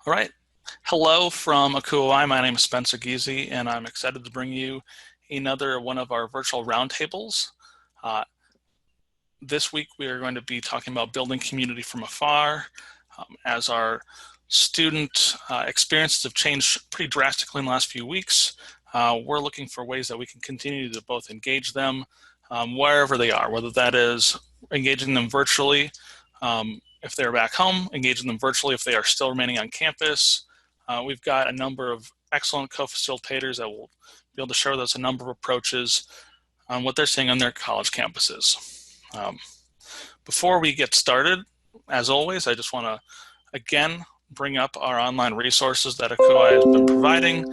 All right. Hello from Akuai. My name is Spencer Giese, and I'm excited to bring you another one of our virtual roundtables. This week, we are going to be talking about building community from afar. As our student experiences have changed pretty drastically in the last few weeks, we're looking for ways that we can continue to both engage them wherever they are, whether that is engaging them virtually if they're back home, engaging them virtually if they are still remaining on campus. We've got a number of excellent co-facilitators that will be able to share with us a number of approaches on what they're seeing on their college campuses. Before we get started, as always, I just want to again bring up our online resources that Akuai has been providing.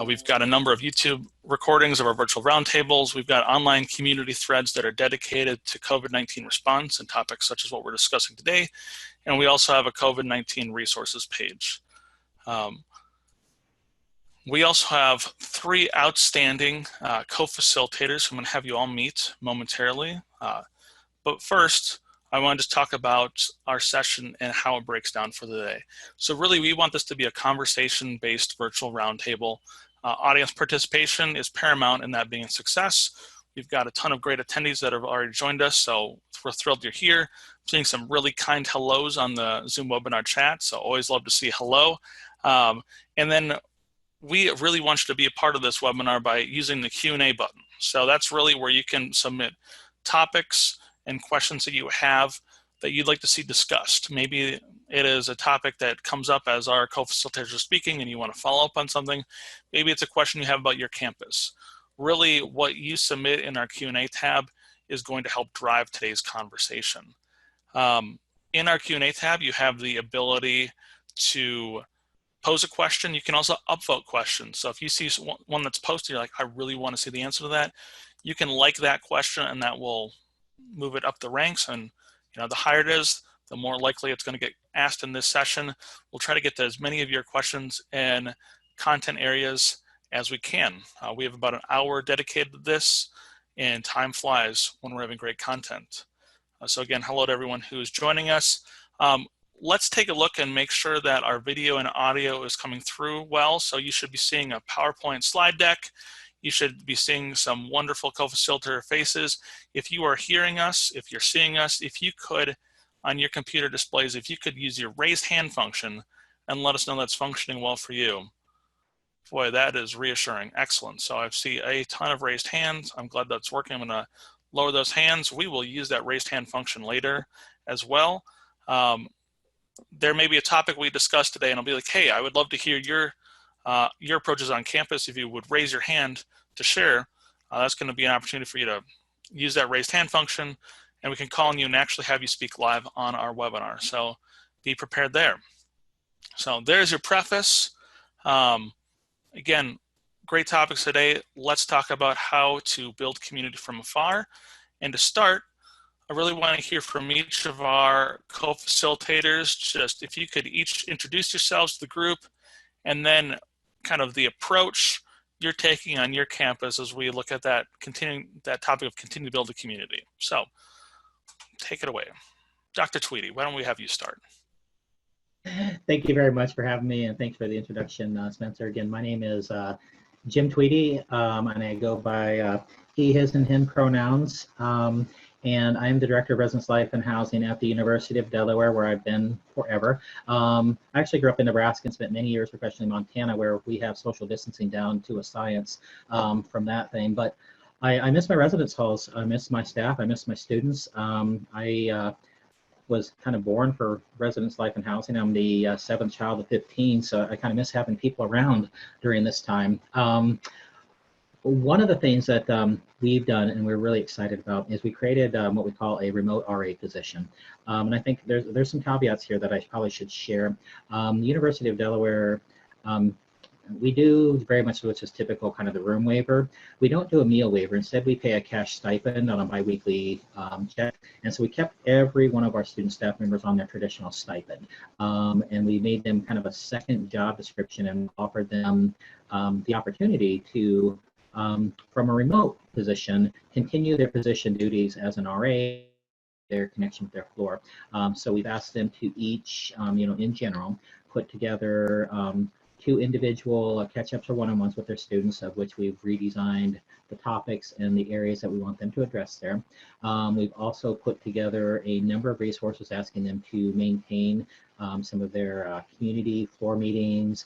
We've got a number of YouTube recordings of our virtual roundtables. We've got online community threads that are dedicated to COVID-19 response and topics such as what we're discussing today. And we also have a COVID-19 resources page. We also have three outstanding co-facilitators who I'm going to have you all meet momentarily. But first, I want to just talk about our session and how it breaks down for the day. So really, we want this to be a conversation-based virtual roundtable. Audience participation is paramount in that being a success. We've got a ton of great attendees that have already joined us, so we're thrilled you're here. I'm seeing some really kind hellos on the Zoom webinar chat, so always love to see hello. And then we really want you to be a part of this webinar by using the Q&A button. So that's really where you can submit topics and questions that you have that you'd like to see discussed. Maybe it is a topic that comes up as our co-facilitators are speaking and you want to follow up on something. Maybe it's a question you have about your campus. Really, what you submit in our Q&A tab is going to help drive today's conversation. In our Q&A tab, you have the ability to pose a question. You can also upvote questions. So if you see one that's posted, you're like, I really want to see the answer to that, you can like that question and that will move it up the ranks. And the higher it is, the more likely it's going to get asked in this session. We'll try to get to as many of your questions and content areas as we can. We have about an hour dedicated to this, and time flies when we're having great content. So again, hello to everyone who's joining us. Let's take a look and make sure that our video and audio is coming through well. So you should be seeing a PowerPoint slide deck. You should be seeing some wonderful co-facilitator faces. If you are hearing us, if you're seeing us, if you could, on your computer displays, if you could use your raised hand function and let us know that's functioning well for you. Boy, that is reassuring. Excellent. So I see a ton of raised hands. I'm glad that's working. I'm going to lower those hands. We will use that raised hand function later as well. There may be a topic we discussed today, and I'll be like, hey, I would love to hear your approaches on campus. If you would raise your hand to share, that's going to be an opportunity for you to use that raised hand function, and we can call on you and actually have you speak live on our webinar. So be prepared there. So there's your preface. Again, great topics today. Let's talk about how to build community from afar. And to start, I really want to hear from each of our co-facilitators. Just if you could each introduce yourselves to the group, and then kind of the approach you're taking on your campus as we look at that topic of continue to build a community. So take it away. Dr. Tweedy, why don't we have you start? Thank you very much for having me, and thanks for the introduction, Spencer. Again, my name is Jim Tweedy, and I go by he, his, and him pronouns. And I am the Director of Residence Life and Housing at the University of Delaware, where I've been forever. I actually grew up in Nebraska and spent many years professionally in Montana, where we have social distancing down to a science from that thing. But I miss my residence halls. I miss my staff. I miss my students. I was kind of born for residence life and housing. I'm the seventh child of 15, so I kind of miss having people around during this time. One of the things that we've done and we're really excited about is we created what we call a remote RA position. And I think there's some caveats here that I probably should share. The University of Delaware, we do very much which is typical kind of the room waiver. We don't do a meal waiver. Instead, we pay a cash stipend on a biweekly check. And so we kept every one of our student staff members on their traditional stipend. And we made them kind of a second job description and offered them the opportunity to from a remote position, continue their position duties as an RA their connection with their floor. So we've asked them to each, in general, put together 2 individual catch-ups or one-on-ones with their students, of which we've redesigned the topics and the areas that we want them to address there. We've also put together a number of resources asking them to maintain some of their community floor meetings.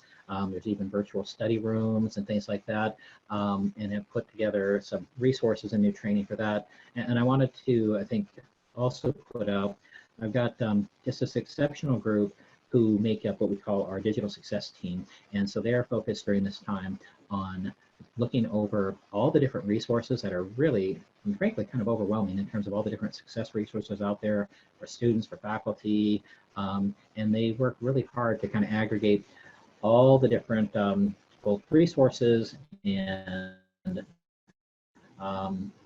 There's even virtual study rooms and things like that, and have put together some resources and new training for that. And I wanted to, I think, also put out, I've got just this exceptional group who make up what we call our digital success team. And so they are focused during this time on looking over all the different resources that are really, and frankly, kind of overwhelming in terms of all the different success resources out there for students, for faculty. And they work really hard to kind of aggregate all the different both resources and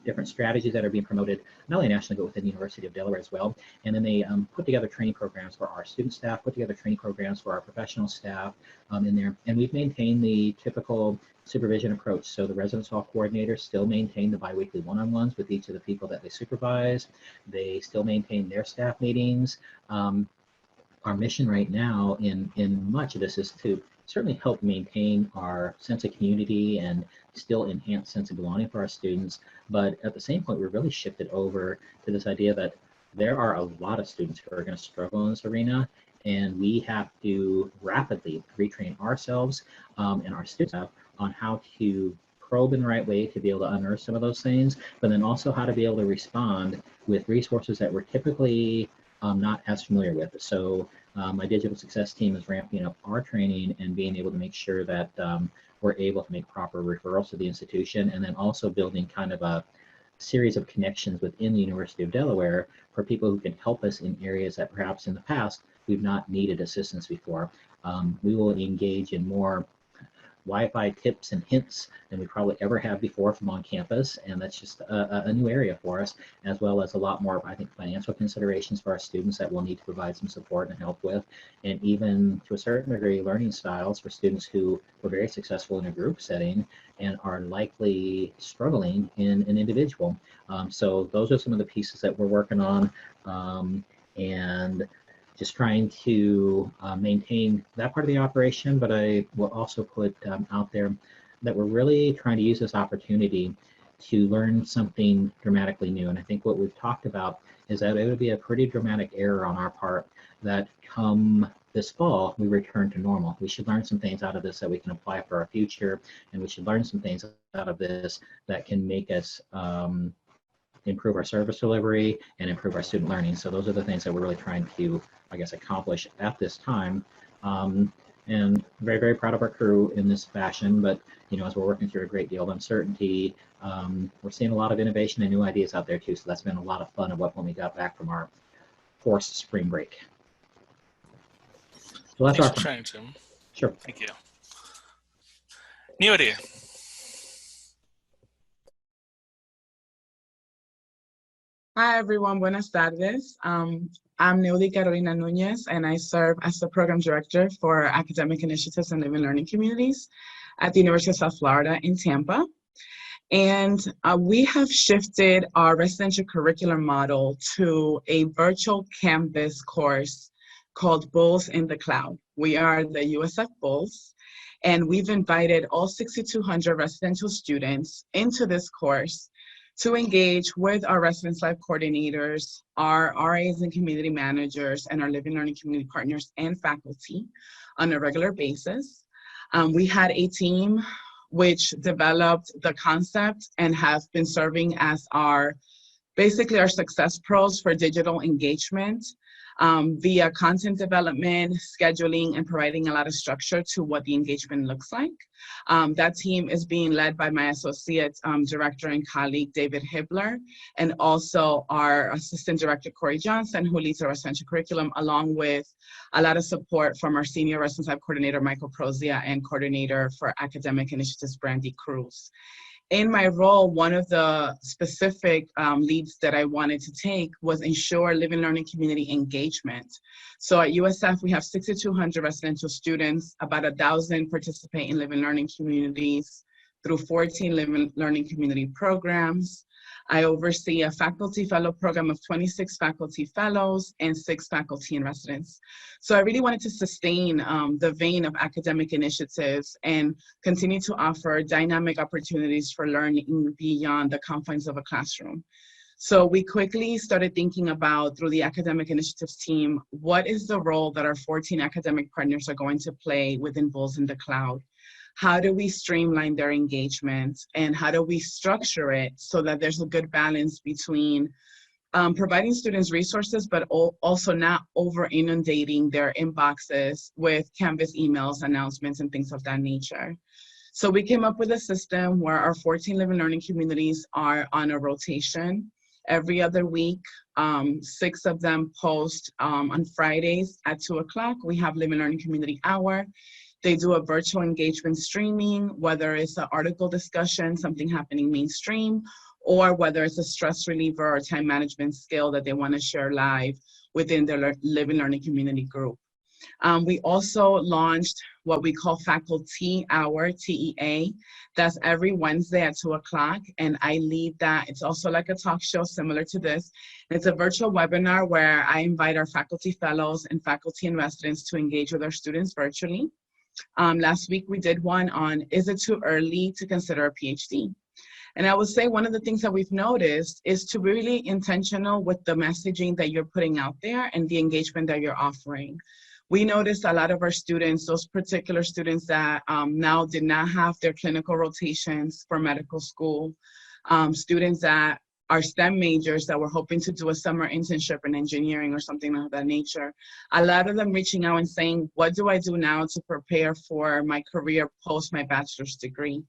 different strategies that are being promoted, not only nationally, but within the University of Delaware as well. And then they put together training programs for our student staff, put together training programs for our professional staff in there. And we've maintained the typical supervision approach. So the residence hall coordinators still maintain the biweekly one-on-ones with each of the people that they supervise. They still maintain their staff meetings. Our mission right now in much of this is to certainly help maintain our sense of community and still enhance sense of belonging for our students. But at the same point, we're really shifted over to this idea that there are a lot of students who are going to struggle in this arena, and we have to rapidly retrain ourselves and our students on how to probe in the right way to be able to unearth some of those things, but then also how to be able to respond with resources that we're typically not as familiar with. So my digital success team is ramping up our training and being able to make sure that we're able to make proper referrals to the institution, and then also building kind of a series of connections within the University of Delaware for people who can help us in areas that perhaps in the past we've not needed assistance before. We will engage in more Wi-Fi tips and hints than we probably ever have before from on campus, and that's just a new area for us, as well as a lot more, I think, financial considerations for our students that we'll need to provide some support and help with, and even to a certain degree learning styles for students who were very successful in a group setting and are likely struggling in an individual. So those are some of the pieces that we're working on, and just trying to maintain that part of the operation, but I will also put out there that we're really trying to use this opportunity to learn something dramatically new. And I think what we've talked about is that it would be a pretty dramatic error on our part that come this fall, we return to normal. We should learn some things out of this that we can apply for our future, and we should learn some things out of this that can make us improve our service delivery and improve our student learning. So those are the things that we're really trying to, I guess, accomplish at this time. And very, very proud of our crew in this fashion. But, as we're working through a great deal of uncertainty, we're seeing a lot of innovation and new ideas out there too. So that's been a lot of fun when we got back from our forced spring break. So that's Thanks for sharing, Tim. Sure. Thank you. Newity. Hi, everyone. Buenas tardes. I'm Neudi Carolina Nunez, and I serve as the Program Director for Academic Initiatives and Living Learning Communities at the University of South Florida in Tampa. And we have shifted our residential curriculum model to a virtual campus course called Bulls in the Cloud. We are the USF Bulls, and we've invited all 6,200 residential students into this course to engage with our residence life coordinators, our RAs and community managers, and our living learning community partners and faculty on a regular basis. We had a team which developed the concept and have been serving as basically our success pros for digital engagement via content development, scheduling, and providing a lot of structure to what the engagement looks like. That team is being led by my associate director and colleague, David Hibbler, and also our assistant director, Corey Johnson, who leads our residential curriculum, along with a lot of support from our senior residence life coordinator, Michael Prozia, and coordinator for academic initiatives, Brandy Cruz. In my role, one of the specific leads that I wanted to take was ensure living learning community engagement. So at USF, we have 6,200 residential students, about 1,000 participate in living learning communities through 14 living learning community programs. I oversee a faculty fellow program of 26 faculty fellows and 6 faculty in residence. So I really wanted to sustain the vein of academic initiatives and continue to offer dynamic opportunities for learning beyond the confines of a classroom. So we quickly started thinking about, through the academic initiatives team, what is the role that our 14 academic partners are going to play within Bulls in the Cloud? How do we streamline their engagement, and how do we structure it so that there's a good balance between providing students resources, but also not over inundating their inboxes with Canvas emails, announcements, and things of that nature. So we came up with a system where our 14 living learning communities are on a rotation. Every other week, 6 of them post on Fridays at 2 o'clock. We have Living Learning Community Hour. They do a virtual engagement streaming, whether it's an article discussion, something happening mainstream, or whether it's a stress reliever or time management skill that they want to share live within their Living Learning Community group. We also launched what we call Faculty Hour, TEA. That's every Wednesday at 2 o'clock, and I lead that. It's also like a talk show similar to this. It's a virtual webinar where I invite our faculty fellows and faculty in residence to engage with our students virtually. Last week we did one on, is it too early to consider a PhD? And I would say one of the things that we've noticed is to be really intentional with the messaging that you're putting out there and the engagement that you're offering. We noticed a lot of our students, those particular students that now did not have their clinical rotations for medical school, students that are STEM majors that were hoping to do a summer internship in engineering or something of that nature. A lot of them reaching out and saying, what do I do now to prepare for my career post my bachelor's degree?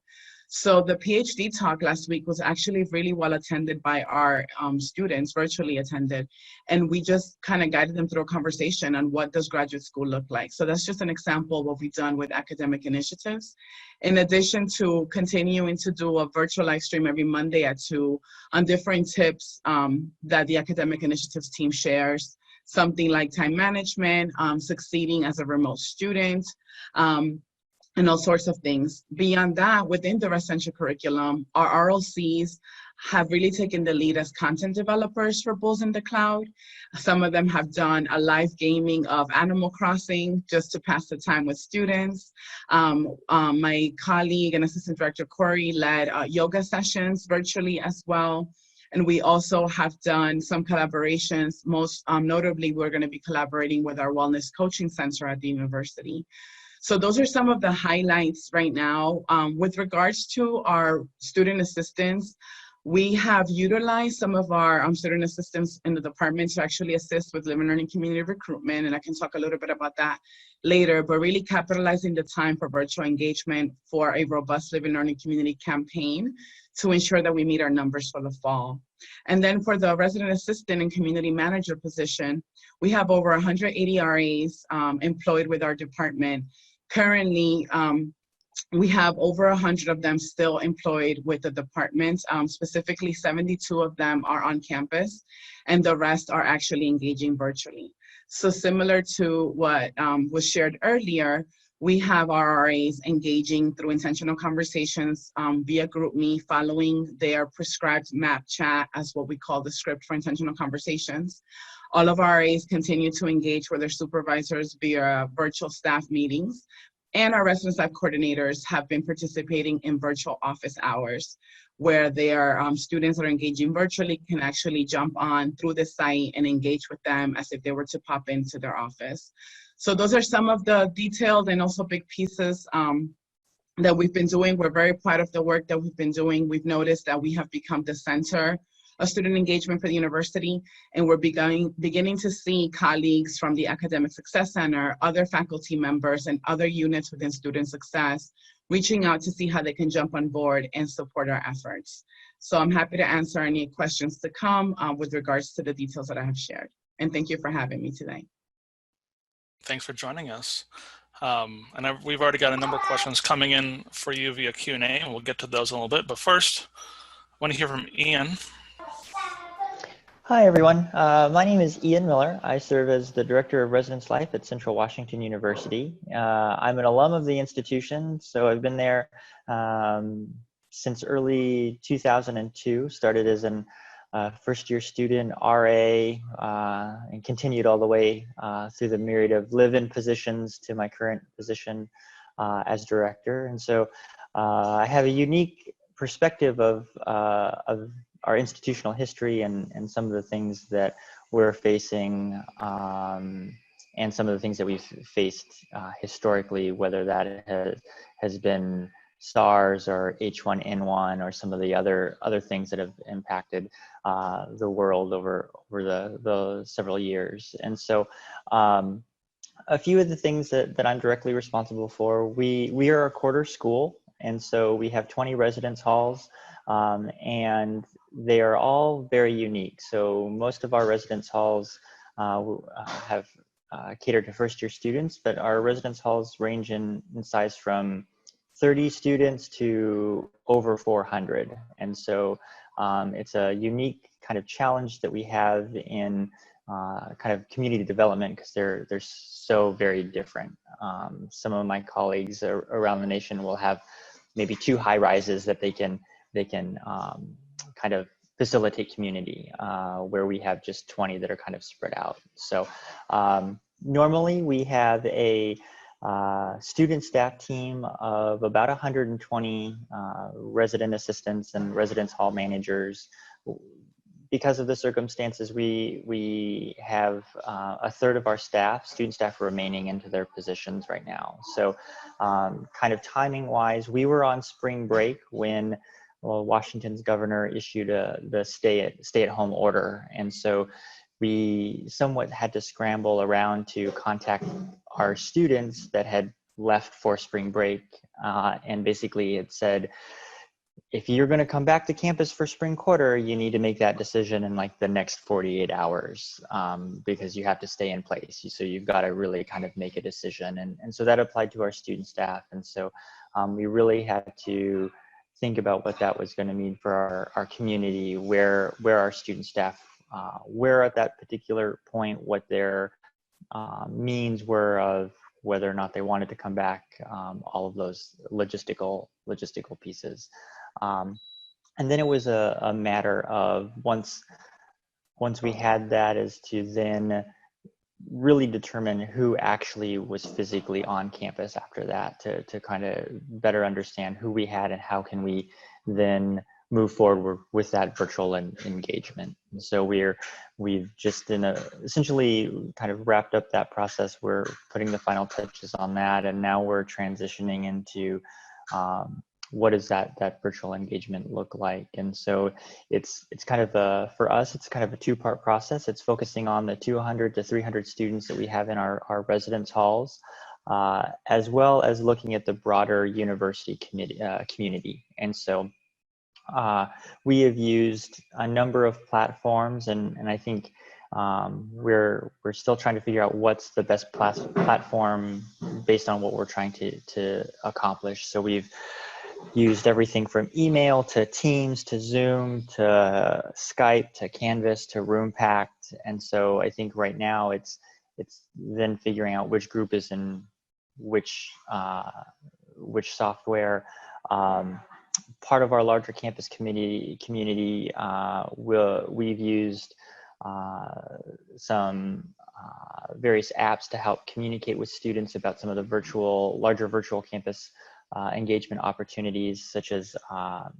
So the PhD talk last week was actually really well attended by our students, virtually attended. And we just kind of guided them through a conversation on what does graduate school look like. So that's just an example of what we've done with academic initiatives. In addition to continuing to do a virtual live stream every Monday at 2 on different tips that the academic initiatives team shares, something like time management, succeeding as a remote student, and all sorts of things. Beyond that, within the residential curriculum, our RLCs have really taken the lead as content developers for Bulls in the Cloud. Some of them have done a live gaming of Animal Crossing just to pass the time with students. My colleague and assistant director, Corey, led yoga sessions virtually as well. And we also have done some collaborations. Most notably, we're gonna be collaborating with our Wellness Coaching Center at the university. So those are some of the highlights right now. With regards to our student assistants, we have utilized some of our student assistants in the department to actually assist with living learning community recruitment, and I can talk a little bit about that later, but really capitalizing the time for virtual engagement for a robust living learning community campaign to ensure that we meet our numbers for the fall. And then for the resident assistant and community manager position, we have over 180 RAs employed with our department. Currently, we have over 100 of them still employed with the department. Specifically, 72 of them are on campus, and the rest are actually engaging virtually. So similar to what was shared earlier, we have our RAs engaging through intentional conversations via GroupMe, following their prescribed map chat as what we call the script for intentional conversations. All of our RAs continue to engage with their supervisors via virtual staff meetings, and our resident life coordinators have been participating in virtual office hours, where their students that are engaging virtually can actually jump on through the site and engage with them as if they were to pop into their office. So those are some of the detailed and also big pieces that we've been doing. We're very proud of the work that we've been doing. We've noticed that we have become the center of student engagement for the university, and we're beginning to see colleagues from the Academic Success Center, other faculty members, and other units within student success reaching out to see how they can jump on board and support our efforts. So I'm happy to answer any questions to come with regards to the details that I have shared. And thank you for having me today. Thanks for joining us. We've already got a number of questions coming in for you via Q&A, and we'll get to those in a little bit. But first, I want to hear from Ian. Hi, everyone. My name is Ian Miller. I serve as the Director of Residence Life at Central Washington University. I'm an alum of the institution, so I've been there since early 2002, started as an first-year student, RA, and continued all the way through the myriad of live-in positions to my current position as director. And so I have a unique perspective of our institutional history and some of the things that we're facing, and some of the things that we've faced historically, whether that has been SARS or H1N1 or some of the other things that have impacted the world over the several years. And so a few of the things that I'm directly responsible for, we are a quarter school, and so we have 20 residence halls, and they are all very unique. So most of our residence halls have catered to first-year students, but our residence halls range in size from 30 students to over 400. And so it's a unique kind of challenge that we have in kind of community development, because they're so very different. Some of my colleagues around the nation will have maybe 2 high rises that they can kind of facilitate community, where we have just 20 that are kind of spread out. So normally we have a student staff team of about 120 resident assistants and residence hall managers. Because of the circumstances, we have a third of our staff, student staff, remaining into their positions right now. So kind of timing wise, we were on spring break when Washington's governor issued the stay at home order. And so we somewhat had to scramble around to contact our students that had left for spring break. And basically it said, if you're going to come back to campus for spring quarter, you need to make that decision in like the next 48 hours, because you have to stay in place. So you've got to really kind of make a decision. And so that applied to our student staff. And so we really had to think about what that was going to mean for our community, where our student staff were at that particular point, what their means were of whether or not they wanted to come back, all of those logistical pieces. And then it was a matter of once we had that, is to then really determine who actually was physically on campus after that, to kind of better understand who we had and how can we then move forward with that virtual engagement. And so we've just essentially kind of wrapped up that process. We're putting the final touches on that, and now we're transitioning into what does that virtual engagement look like? And so it's kind of for us, it's kind of a 2-part process. It's focusing on the 200 to 300 students that we have in our residence halls, as well as looking at the broader university community. And so we have used a number of platforms, and I think we're still trying to figure out what's the best platform based on what we're trying to accomplish. So we've used everything from email to Teams to Zoom to Skype to Canvas to RoomPact. And so I think right now it's then figuring out which group is in which software. Part of our larger campus community, we've used some various apps to help communicate with students about some of the larger virtual campus engagement opportunities, such as our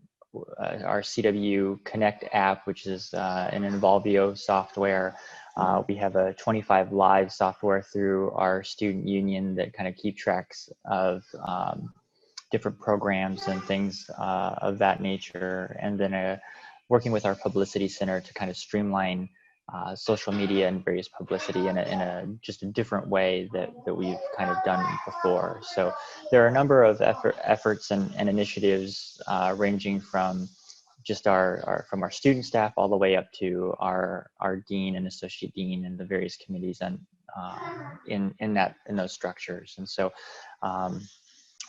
CW Connect app, which is an Involvio software. We have a 25 Live software through our student union that kind of keep tracks of different programs and things of that nature. And then working with our publicity center to kind of streamline social media and various publicity in just a different way that we've kind of done before. So there are a number of efforts and initiatives ranging from just from our student staff all the way up to our dean and associate dean and the various committees and in those structures. And so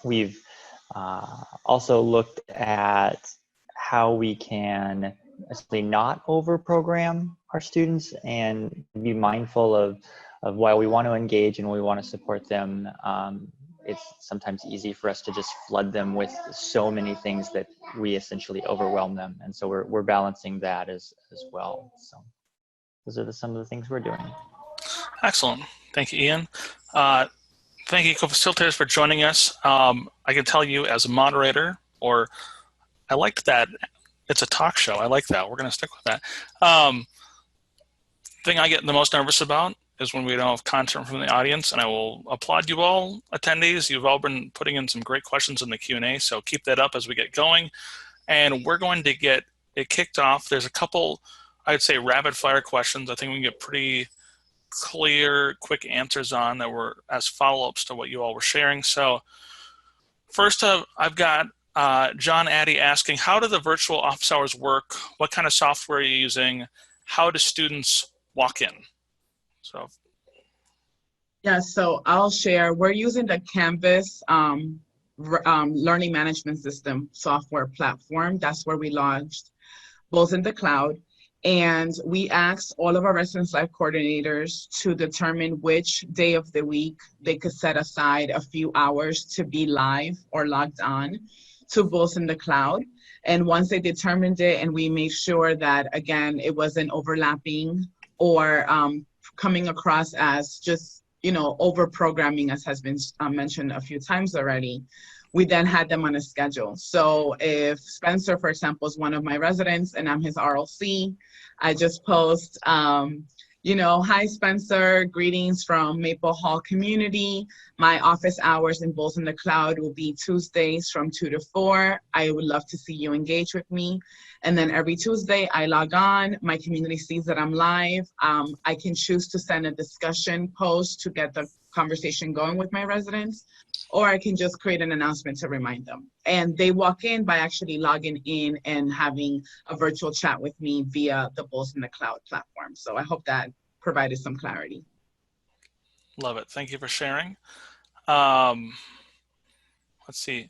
we've also looked at how we can essentially not over program our students and be mindful of while we want to engage and we want to support them, it's sometimes easy for us to just flood them with so many things that we essentially overwhelm them. And so we're balancing that as well. So those are some of the things we're doing. Excellent. Thank you, Ian. Thank you, co-facilitators, for joining us. I can tell you as a moderator, or I liked that. It's a talk show. I like that. We're going to stick with that. Thing I get the most nervous about is when we don't have content from the audience, and I will applaud you all, attendees. You've all been putting in some great questions in the Q&A, so keep that up as we get going. And we're going to get it kicked off. There's a couple, I'd say, rapid-fire questions. I think we can get pretty clear, quick answers on that were as follow-ups to what you all were sharing. So first up, I've got John Addy asking, how do the virtual office hours work? What kind of software are you using? How do students walk in? So Yeah, so I'll share. We're using the Canvas learning management system software platform. That's where we launched, both in the cloud. And we asked all of our residence life coordinators to determine which day of the week they could set aside a few hours to be live or logged on to both in the cloud. And once they determined it, and we made sure that, again, it wasn't overlapping or coming across as just, over programming, as has been mentioned a few times already, we then had them on a schedule. So if Spencer, for example, is one of my residents and I'm his RLC, I just post, hi, Spencer, greetings from Maple Hall community. My office hours in both in the cloud will be Tuesdays from 2 to 4. I would love to see you engage with me. And then every Tuesday I log on, my community sees that I'm live. I can choose to send a discussion post to get the conversation going with my residents, or I can just create an announcement to remind them. And they walk in by actually logging in and having a virtual chat with me via the Both in the Cloud platform. So I hope that provided some clarity. love it. Thank you for sharing. Let's see.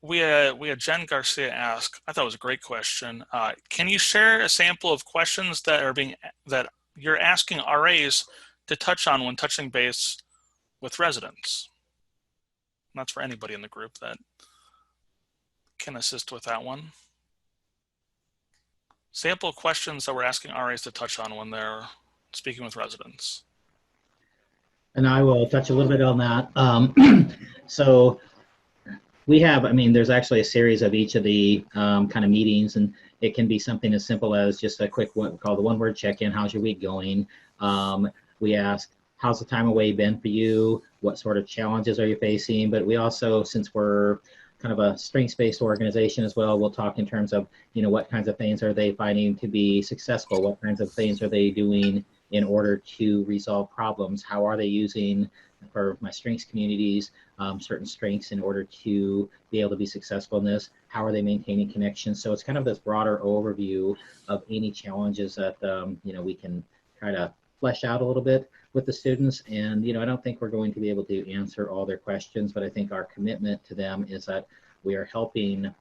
We had Jen Garcia ask, I thought it was a great question. Can you share a sample of questions that you're asking RAs to touch on when touching base with residents? And that's for anybody in the group that can assist with that one. Sample questions that we're asking RAs to touch on when they're speaking with residents. And I will touch a little bit on that. So we have, there's actually a series of each of the kind of meetings, and it can be something as simple as just a quick what we call the one-word check-in. How's your week going? We ask, how's the time away been for you? What sort of challenges are you facing? But we also, since we're kind of a strengths-based organization as well, we'll talk in terms of, what kinds of things are they finding to be successful? What kinds of things are they doing in order to resolve problems? How are they using, for my strengths communities, certain strengths in order to be able to be successful in this? How are they maintaining connections? So it's kind of this broader overview of any challenges that, we can try to flesh out a little bit with the students. And, I don't think we're going to be able to answer all their questions, but I think our commitment to them is that we are helping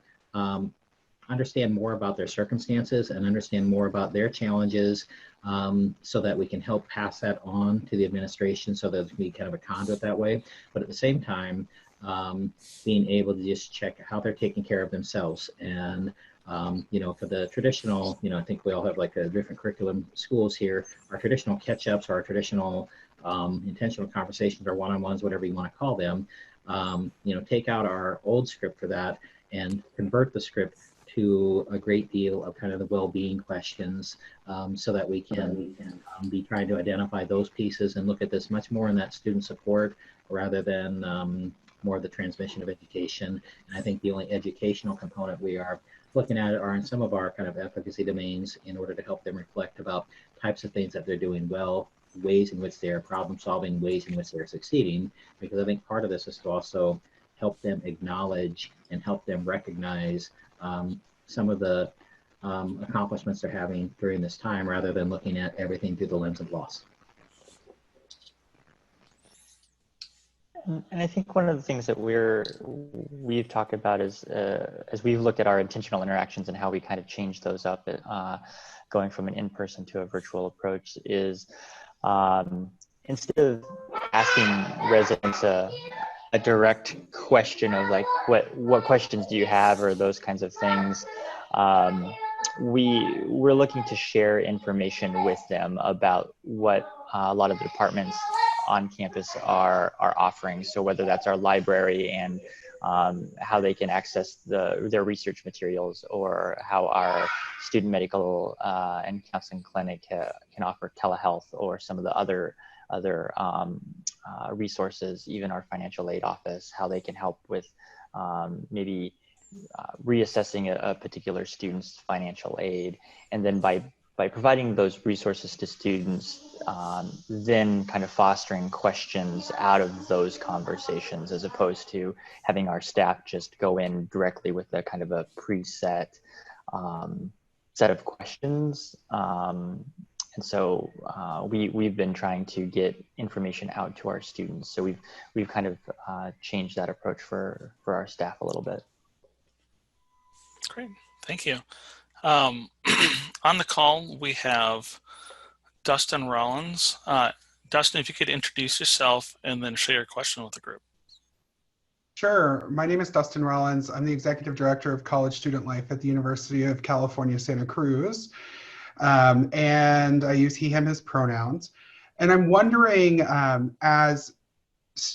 understand more about their circumstances and understand more about their challenges, so that we can help pass that on to the administration so that we kind of a conduit that way. But at the same time, being able to just check how they're taking care of themselves. And for the traditional, I think we all have like a different curriculum schools here. Our traditional catch-ups, our traditional intentional conversations, or one-on-ones, whatever you want to call them, take out our old script for that and convert the script to a great deal of kind of the well-being questions, so that we can be trying to identify those pieces and look at this much more in that student support rather than more of the transmission of education. And I think the only educational component we are looking at are in some of our kind of efficacy domains in order to help them reflect about types of things that they're doing well, ways in which they're problem solving, ways in which they're succeeding, because I think part of this is to also help them acknowledge and help them recognize some of the accomplishments they're having during this time, rather than looking at everything through the lens of loss. And I think one of the things that we've talked about is, as we've looked at our intentional interactions and how we kind of change those up, going from an in-person to a virtual approach, is instead of asking residents a a direct question of like, what questions do you have, or those kinds of things. We're looking to share information with them about what a lot of the departments on campus are offering. So whether that's our library and how they can access their research materials, or how our student medical and counseling clinic can offer telehealth, or some of the other resources, even our financial aid office, how they can help with maybe reassessing a particular student's financial aid. And then by providing those resources to students, then kind of fostering questions out of those conversations, as opposed to having our staff just go in directly with a kind of a preset set of questions. And so we've been trying to get information out to our students. So we've kind of changed that approach for our staff a little bit. Great, thank you. On the call, we have Dustin Rollins. Dustin, if you could introduce yourself and then share your question with the group. Sure. My name is Dustin Rollins. I'm the Executive Director of College Student Life at the University of California, Santa Cruz. And I use he, him, his pronouns. And I'm wondering, as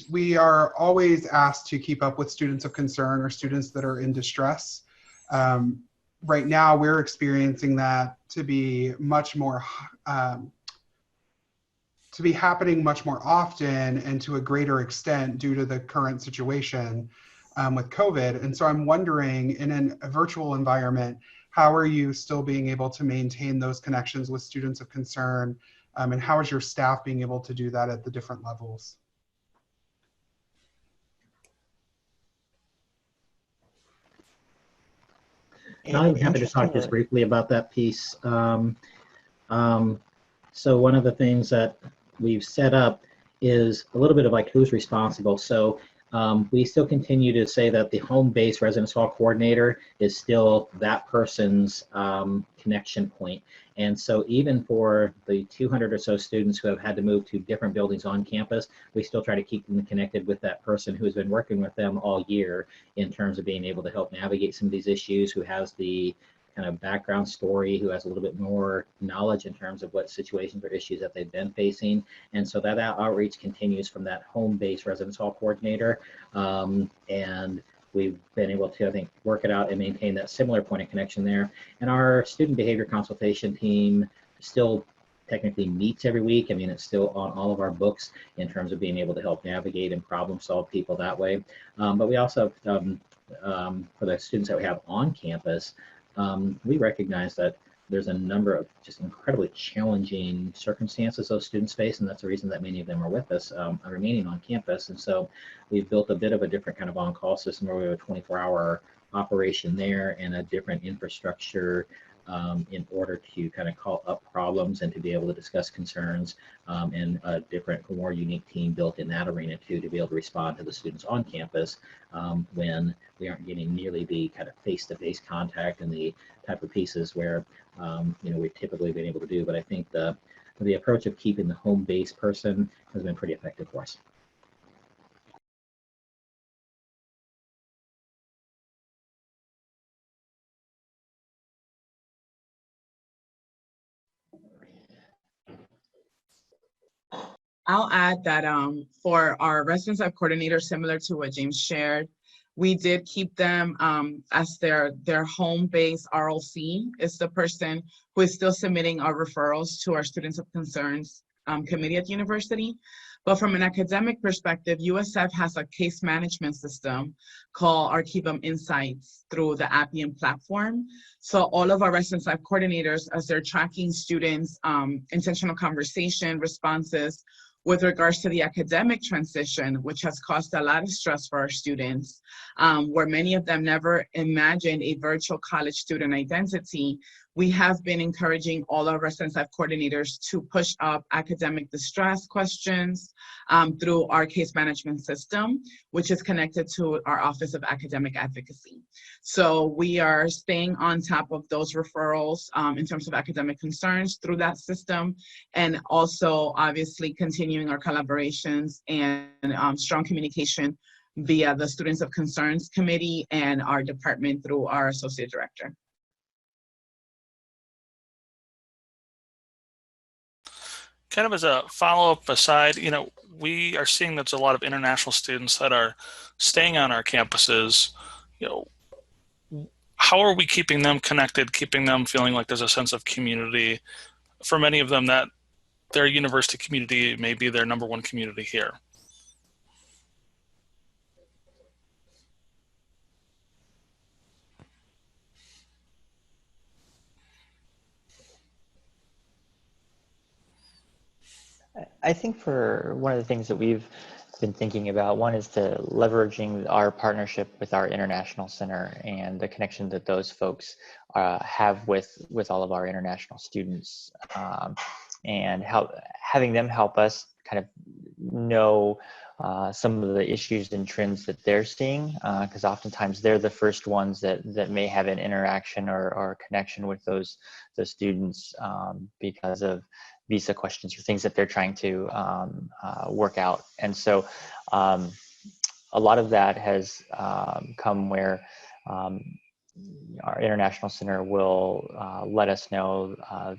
we are always asked to keep up with students of concern or students that are in distress, right now we're experiencing that to be much more, to be happening much more often and to a greater extent due to the current situation with COVID. And so I'm wondering, in a virtual environment, how are you still being able to maintain those connections with students of concern? And how is your staff being able to do that at the different levels? I'm happy to talk just briefly about that piece. So one of the things that we've set up is a little bit of like who's responsible. So we still continue to say that the home-based residence hall coordinator is still that person's connection point. And so even for the 200 or so students who have had to move to different buildings on campus, we still try to keep them connected with that person who's been working with them all year in terms of being able to help navigate some of these issues, who has the kind of background story, who has a little bit more knowledge in terms of what situations or issues that they've been facing. And so that outreach continues from that home-based residence hall coordinator. And we've been able to, I think, work it out and maintain that similar point of connection there. And our student behavior consultation team still technically meets every week. I mean, it's still on all of our books in terms of being able to help navigate and problem solve people that way. But we also, for the students that we have on campus, we recognize that there's a number of just incredibly challenging circumstances those students face, and that's the reason that many of them are with us, remaining on campus. And so we've built a bit of a different kind of on-call system where we have a 24-hour operation there and a different infrastructure in order to kind of call up problems and to be able to discuss concerns, and a different, more unique team built in that arena too, to be able to respond to the students on campus when we aren't getting nearly the kind of face-to-face contact and the type of pieces where we've typically been able to do. But I think the approach of keeping the home-based person has been pretty effective for us. I'll add that for our residence life coordinator, similar to what James shared, we did keep them as their home-based ROC is the person who is still submitting our referrals to our Students of Concerns committee at the university. But from an academic perspective, USF has a case management system called our Keep 'em Insights through the Appian platform. So all of our residence life coordinators, as they're tracking students' intentional conversation responses with regards to the academic transition, which has caused a lot of stress for our students, where many of them never imagined a virtual college student identity, we have been encouraging all our residence life coordinators to push up academic distress questions through our case management system, which is connected to our Office of Academic Advocacy. So we are staying on top of those referrals in terms of academic concerns through that system, and also obviously continuing our collaborations and strong communication via the Students of Concerns Committee and our department through our associate director. Kind of as a follow-up aside, we are seeing that there's a lot of international students that are staying on our campuses. How are we keeping them connected, keeping them feeling like there's a sense of community? For many of them, that their university community may be their number one community here. I think for one of the things that we've been thinking about, one is to leveraging our partnership with our international center and the connection that those folks have with all of our international students, and having them help us kind of know some of the issues and trends that they're seeing, because oftentimes they're the first ones that may have an interaction or connection with those students because of visa questions or things that they're trying to work out. And so a lot of that has come where our international center will let us know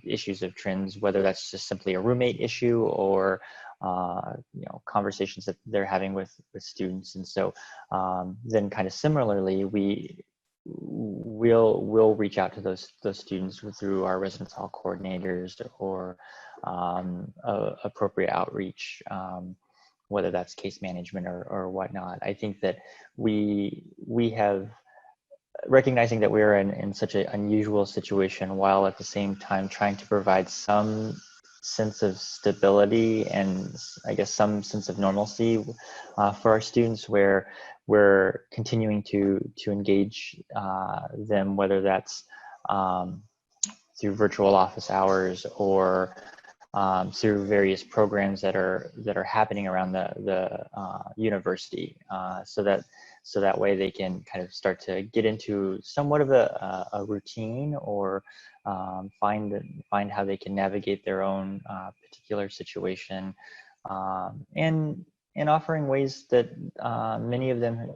issues of trends, whether that's just simply a roommate issue or conversations that they're having with students. And so then kind of similarly, we'll reach out to those students through our residence hall coordinators or appropriate outreach, whether that's case management or whatnot. I think that we have, recognizing that we're in such an unusual situation, while at the same time trying to provide some sense of stability and I guess some sense of normalcy for our students, where we're continuing to engage them, whether that's through virtual office hours or through various programs that are happening around the university, so that way they can kind of start to get into somewhat of a routine or find how they can navigate their own particular situation, and offering ways that many of them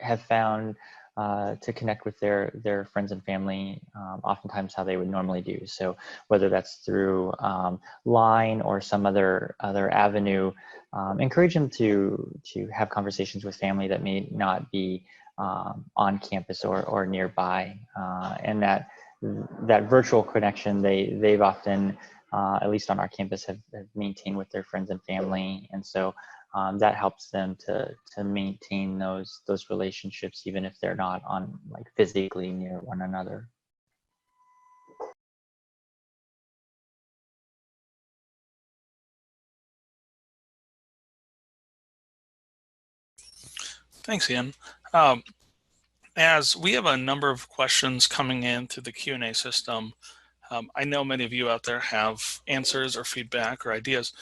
have found to connect with their friends and family, oftentimes how they would normally do. So whether that's through line or some other avenue, encourage them to have conversations with family that may not be on campus or nearby, and that virtual connection they've often, at least on our campus, have maintained with their friends and family. And so that helps them to maintain those relationships, even if they're not on physically near one another. Thanks, Ian. As we have a number of questions coming in through the Q&A system, I know many of you out there have answers or feedback or ideas,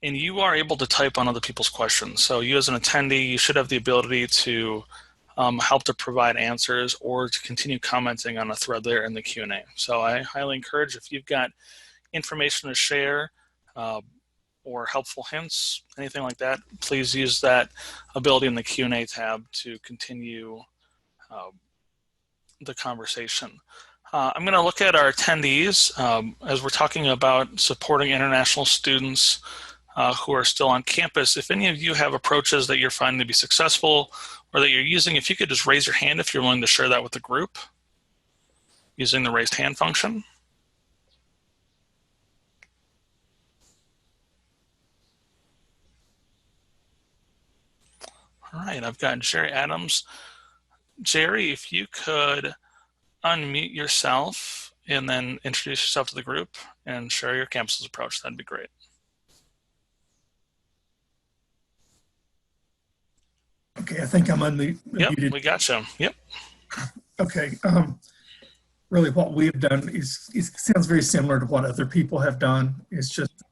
and you are able to type on other people's questions. So you as an attendee, you should have the ability to help to provide answers or to continue commenting on a thread there in the Q&A. So I highly encourage, if you've got information to share or helpful hints, anything like that, please use that ability in the Q&A tab to continue the conversation. I'm going to look at our attendees as we're talking about supporting international students who are still on campus. If any of you have approaches that you're finding to be successful or that you're using, if you could just raise your hand if you're willing to share that with the group using the raised hand function. All right, I've got Jerry Adams. Jerry, if you could unmute yourself and then introduce yourself to the group and share your campus's approach, that'd be great. Okay, I think I'm unmuted. Yep, we got you. Yep. Okay. Really, what we've done is, it sounds very similar to what other people have done. It's just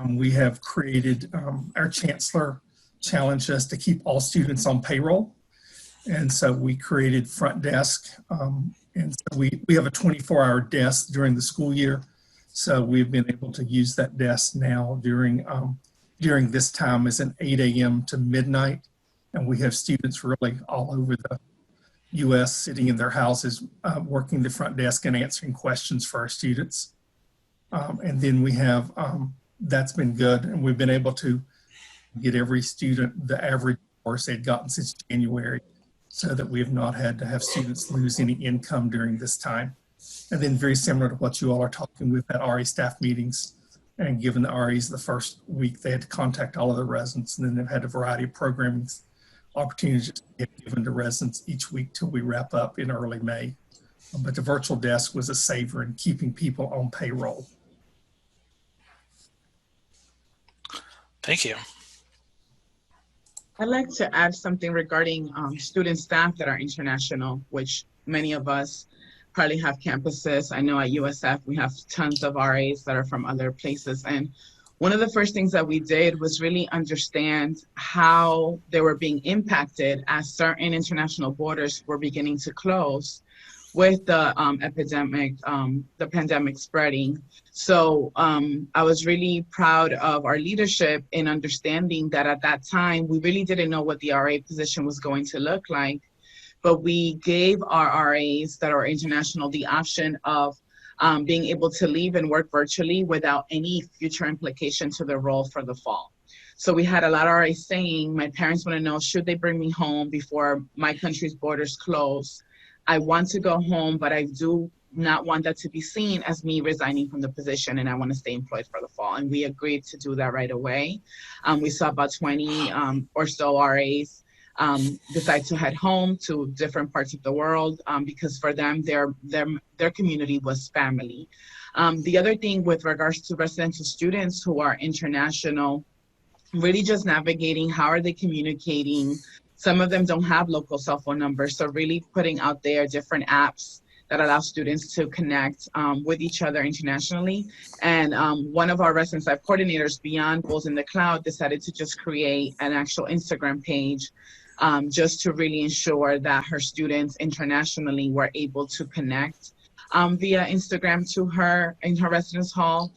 we have created, our chancellor challenged us to keep all students on payroll. And so we created front desk. And so we have a 24-hour desk during the school year. So we've been able to use that desk now during this time as an 8 a.m. to midnight. And we have students really all over the U.S. sitting in their houses, working the front desk and answering questions for our students. And then we have, that's been good. And we've been able to get every student the average course they'd gotten since January, so that we have not had to have students lose any income during this time. And then very similar to what you all are talking, we've had RA staff meetings, and given the RAs the first week, they had to contact all of the residents, and then they've had a variety of programming opportunities to get given to residents each week till we wrap up in early May. But the virtual desk was a saver in keeping people on payroll. Thank you. I'd like to add something regarding student staff that are international, which many of us probably have campuses. I know at USF, we have tons of RAs that are from other places. And one of the first things that we did was really understand how they were being impacted as certain international borders were beginning to close with the pandemic spreading. So I was really proud of our leadership in understanding that at that time, we really didn't know what the RA position was going to look like, but we gave our RAs that are international the option of being able to leave and work virtually without any future implication to the role for the fall. So we had a lot of RAs saying, my parents want to know, should they bring me home before my country's borders close? I want to go home, but I do not want that to be seen as me resigning from the position, and I want to stay employed for the fall. And we agreed to do that right away. We saw about 20 or so RAs decide to head home to different parts of the world because for them, their community was family. The other thing with regards to residential students who are international, really just navigating how are they communicating. Some of them don't have local cell phone numbers, so really putting out there different apps that allow students to connect with each other internationally. And one of our residence life coordinators, beyond Goals in the Cloud, decided to just create an actual Instagram page just to really ensure that her students internationally were able to connect via Instagram to her in her residence hall,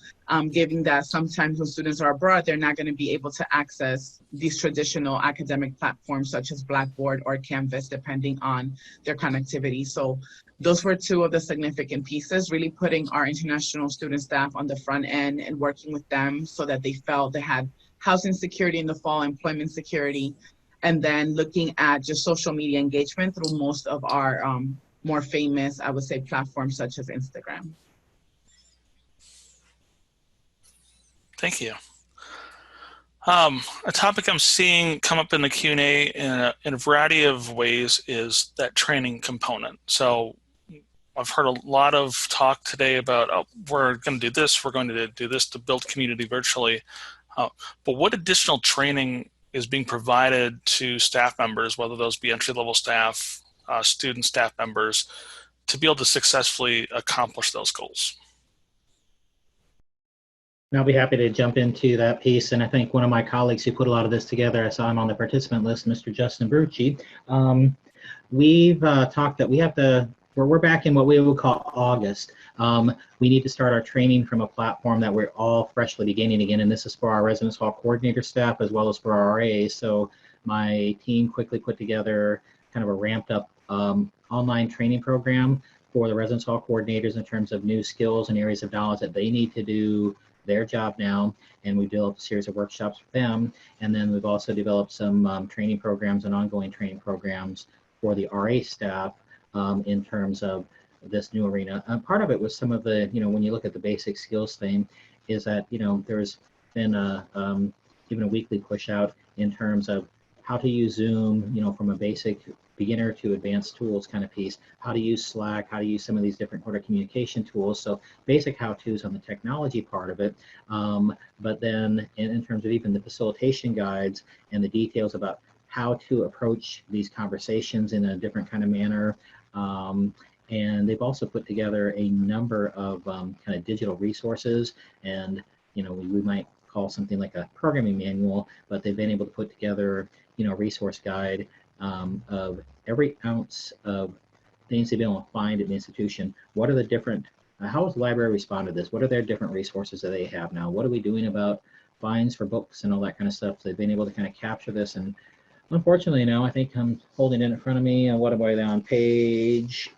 given that sometimes when students are abroad, they're not going to be able to access these traditional academic platforms such as Blackboard or Canvas, depending on their connectivity. So those were two of the significant pieces, really putting our international student staff on the front end and working with them so that they felt they had housing security in the fall, employment security, and then looking at just social media engagement through most of our more famous, I would say, platforms such as Instagram. Thank you. A topic I'm seeing come up in the Q&A in a variety of ways is that training component. So I've heard a lot of talk today about, oh, we're going to do this, we're going to do this to build community virtually. But what additional training is being provided to staff members, whether those be entry-level staff, student staff members, to be able to successfully accomplish those goals? And I'll be happy to jump into that piece. And I think one of my colleagues who put a lot of this together, I saw him on the participant list, Mr. Justin Brucci. We've talked that we have to, we're back in what we would call August. We need to start our training from a platform that we're all freshly beginning again. And this is for our residence hall coordinator staff as well as for our RAs. So my team quickly put together kind of a ramped up online training program for the residence hall coordinators in terms of new skills and areas of knowledge that they need to do their job now. And we developed a series of workshops for them. And then we've also developed some training programs and ongoing training programs for the RA staff in terms of this new arena. Part of it was some of the, when you look at the basic skills thing, is that, there's been even a weekly push out in terms of how to use Zoom, from a basic beginner to advanced tools kind of piece, how to use Slack, how to use some of these different order communication tools. So basic how-tos on the technology part of it. But then in terms of even the facilitation guides and the details about how to approach these conversations in a different kind of manner. And they've also put together a number of kind of digital resources, and we might call something like a programming manual, but they've been able to put together a resource guide of every ounce of things they've been able to find at the institution. What are the different, how has the library responded to this? What are their different resources that they have now? What are we doing about fines for books and all that kind of stuff? So they've been able to kind of capture this and Unfortunately, no. I think I'm holding it in front of me. What am I on page?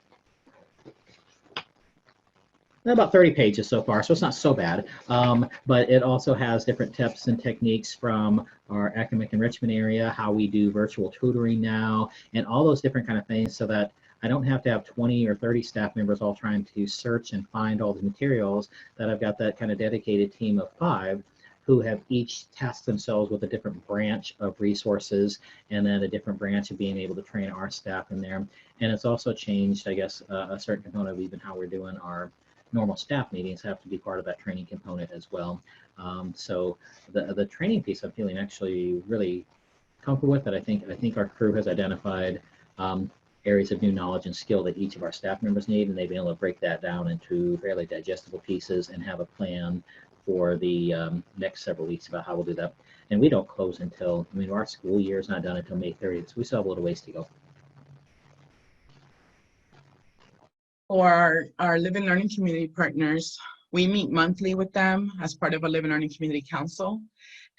About 30 pages so far, so it's not so bad. But it also has different tips and techniques from our academic enrichment area, how we do virtual tutoring now, and all those different kind of things, so that I don't have to have 20 or 30 staff members all trying to search and find all the materials, that I've got that kind of dedicated team of 5 who have each tasked themselves with a different branch of resources, and then a different branch of being able to train our staff in there. And it's also changed, I guess, a certain component of even how we're doing our normal staff meetings have to be part of that training component as well. So the training piece, I'm feeling actually really comfortable with. That I think our crew has identified areas of new knowledge and skill that each of our staff members need, and they've been able to break that down into fairly digestible pieces and have a plan for the next several weeks about how we'll do that. And we don't close until, I mean, our school year is not done until May 30th, so we still have a little ways to go. For our Live and Learning community partners, we meet monthly with them as part of a Live and Learning Community Council.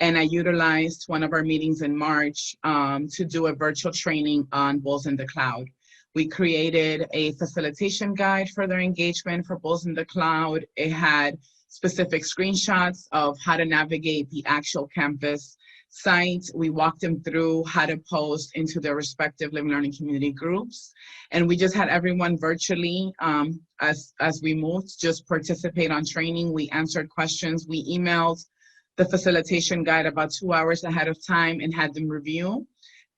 And I utilized one of our meetings in March to do a virtual training on Bulls in the Cloud. We created a facilitation guide for their engagement for Bulls in the Cloud. It had specific screenshots of how to navigate the actual campus site. We walked them through how to post into their respective Live and Learning community groups. And we just had everyone virtually, as we moved, just participate on training. We answered questions. We emailed the facilitation guide about 2 hours ahead of time and had them review.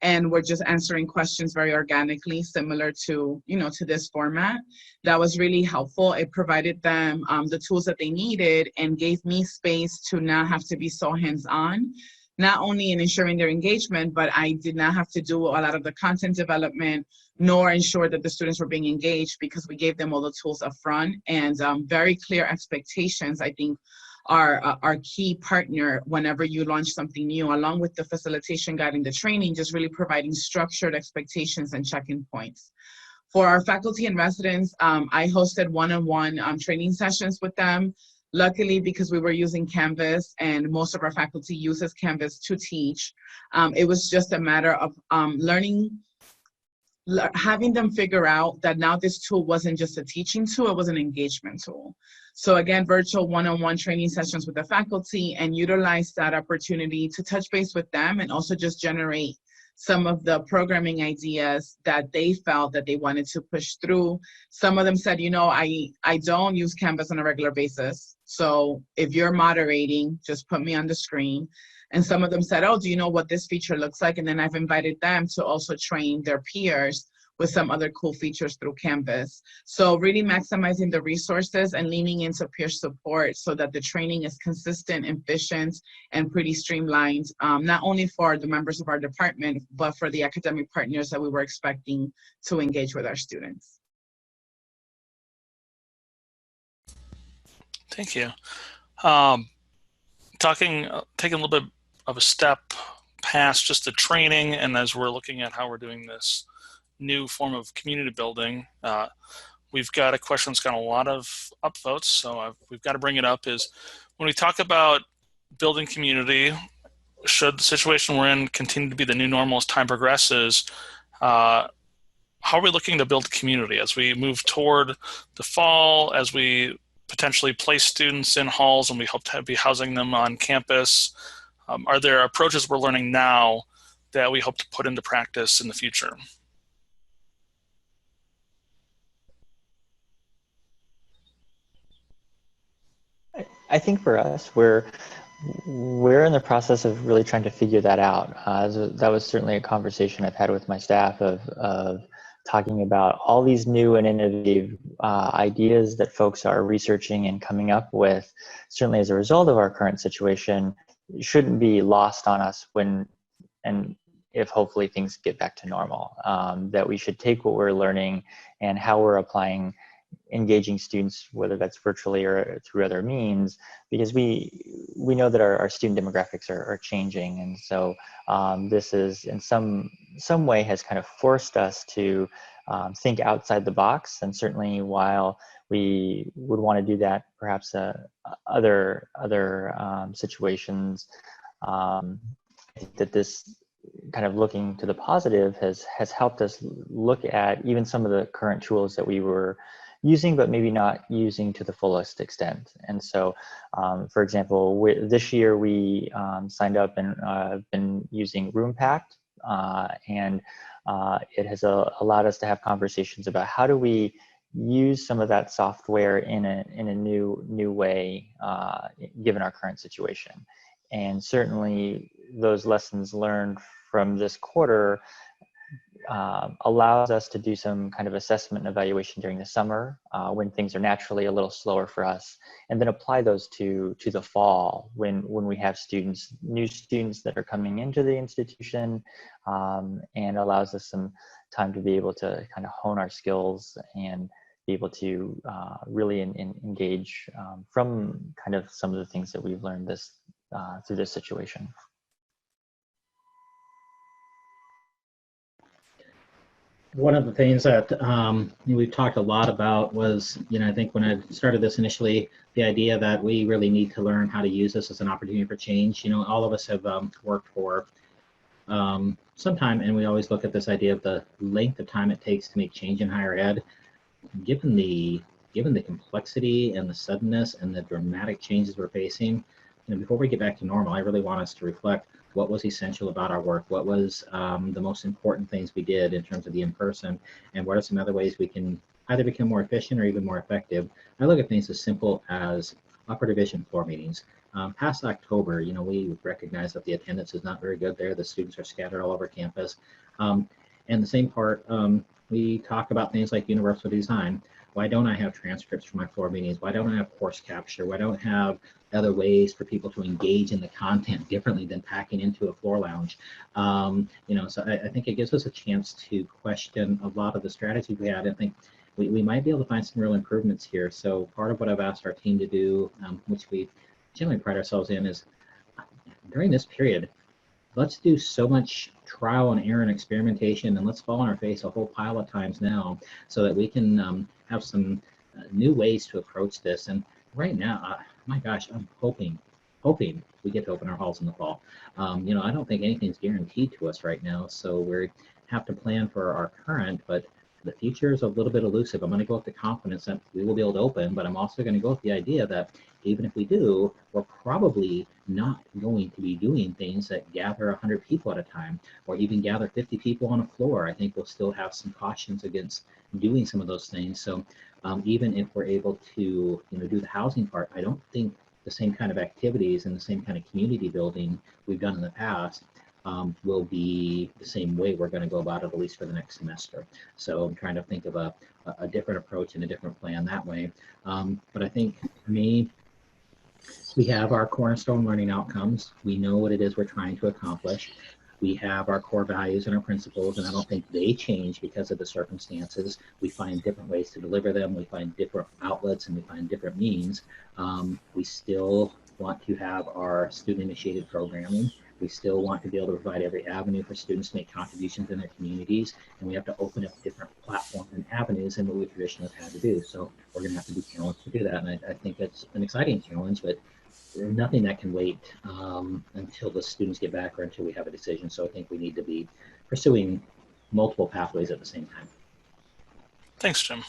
And we're just answering questions very organically, similar to, to this format. That was really helpful. It provided them the tools that they needed and gave me space to not have to be so hands-on, not only in ensuring their engagement, but I did not have to do a lot of the content development, nor ensure that the students were being engaged, because we gave them all the tools up front. And very clear expectations, I think, are our key partner whenever you launch something new, along with the facilitation guide and the training, just really providing structured expectations and check-in points. For our faculty and residents, I hosted one-on-one training sessions with them. Luckily, because we were using Canvas and most of our faculty uses Canvas to teach, it was just a matter of having them figure out that now this tool wasn't just a teaching tool, it was an engagement tool. So again, virtual one-on-one training sessions with the faculty, and utilize that opportunity to touch base with them and also just generate some of the programming ideas that they felt that they wanted to push through. Some of them said, I don't use Canvas on a regular basis. So if you're moderating, just put me on the screen. And some of them said, oh, do you know what this feature looks like? And then I've invited them to also train their peers with some other cool features through Canvas. So really maximizing the resources and leaning into peer support so that the training is consistent, efficient, and pretty streamlined, not only for the members of our department, but for the academic partners that we were expecting to engage with our students. Thank you. Taking a little bit of a step past just the training, and as we're looking at how we're doing this new form of community building, we've got a question that's got a lot of upvotes, so we've got to bring it up, is when we talk about building community, should the situation we're in continue to be the new normal as time progresses, how are we looking to build community as we move toward the fall, as we potentially place students in halls and we hope to be housing them on campus? Are there approaches we're learning now that we hope to put into practice in the future? I think for us, we're in the process of really trying to figure that out. That was certainly a conversation I've had with my staff of talking about all these new and innovative ideas that folks are researching and coming up with, certainly as a result of our current situation, shouldn't be lost on us when and if hopefully things get back to normal. That we should take what we're learning and how we're applying engaging students, whether that's virtually or through other means, because we know that our student demographics are changing. And so this is in some way has kind of forced us to think outside the box. And certainly while we would want to do that perhaps other situations, I think that this kind of looking to the positive has helped us look at even some of the current tools that we were using, but maybe not using to the fullest extent. And so, for example, this year we signed up and been using RoomPact, and it has allowed us to have conversations about how do we use some of that software in a new way, given our current situation. And certainly those lessons learned from this quarter allows us to do some kind of assessment and evaluation during the summer, when things are naturally a little slower for us, and then apply those to the fall when we have new students that are coming into the institution, and allows us some time to be able to kind of hone our skills and be able to really engage from kind of some of the things that we've learned through this situation. One of the things that we've talked a lot about was, I think when I started this initially, the idea that we really need to learn how to use this as an opportunity for change. All of us have worked for some time, and we always look at this idea of the length of time it takes to make change in higher ed. Given the complexity and the suddenness and the dramatic changes we're facing, before we get back to normal, I really want us to reflect what was essential about our work, what was the most important things we did in terms of the in-person, and what are some other ways we can either become more efficient or even more effective. I look at things as simple as upper division floor meetings. Past October, we recognize that the attendance is not very good there. The students are scattered all over campus. And the same part, we talk about things like universal design. Why don't I have transcripts from my floor meetings? Why don't I have course capture? Why don't I have other ways for people to engage in the content differently than packing into a floor lounge? So I think it gives us a chance to question a lot of the strategies we had. I think we might be able to find some real improvements here. So part of what I've asked our team to do, which we generally pride ourselves in, is during this period, let's do so much trial and error and experimentation, and let's fall on our face a whole pile of times now so that we can have some new ways to approach this. And right now, my gosh, I'm hoping we get to open our halls in the fall. I don't think anything's guaranteed to us right now, so we have to plan for our current, but the future is a little bit elusive. I'm going to go with the confidence that we will be able to open, but I'm also going to go with the idea that even if we do, we're probably not going to be doing things that gather 100 people at a time, or even gather 50 people on a floor. I think we'll still have some cautions against doing some of those things. So even if we're able to do the housing part, I don't think the same kind of activities and the same kind of community building we've done in the past will be the same way we're going to go about it, at least for the next semester. So I'm trying to think of a different approach and a different plan that way. But I think for me, we have our cornerstone learning outcomes. We know what it is we're trying to accomplish. We have our core values and our principles, and I don't think they change because of the circumstances. We find different ways to deliver them. We find different outlets, and we find different means. We still want to have our student-initiated programming. We still want to be able to provide every avenue for students to make contributions in their communities, and we have to open up different platforms and avenues than what we traditionally have had to do. So we're going to have to be challenged to do that, and I think it's an exciting challenge, but nothing that can wait until the students get back or until we have a decision. So I think we need to be pursuing multiple pathways at the same time. Thanks, Jim.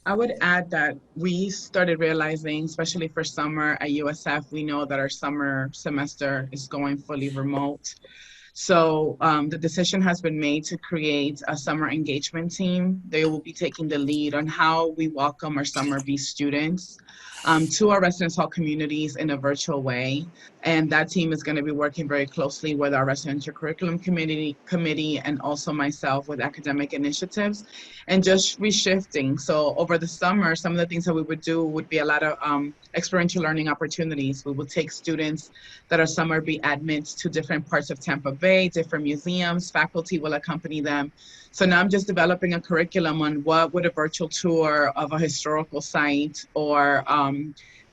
I would add that we started realizing, especially for summer at USF, we know that our summer semester is going fully remote. So the decision has been made to create a summer engagement team. They will be taking the lead on how we welcome our summer B students to our residence hall communities in a virtual way. And that team is going to be working very closely with our residential curriculum committee and also myself with academic initiatives and just reshifting. So over the summer, some of the things that we would do would be a lot of experiential learning opportunities. We will take students that are summer B admits to different parts of Tampa Bay, different museums. Faculty will accompany them. So now I'm just developing a curriculum on what would a virtual tour of a historical site or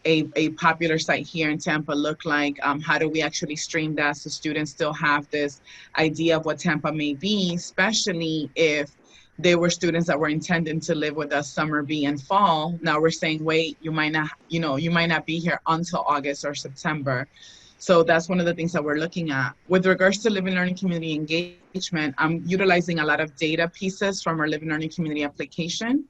a popular site here in Tampa look like? How do we actually stream that so students still have this idea of what Tampa may be, especially if they were students that were intending to live with us summer B and fall. Now we're saying, wait, you might not be here until August or September. So that's one of the things that we're looking at. With regards to living learning community engagement, I'm utilizing a lot of data pieces from our living learning community application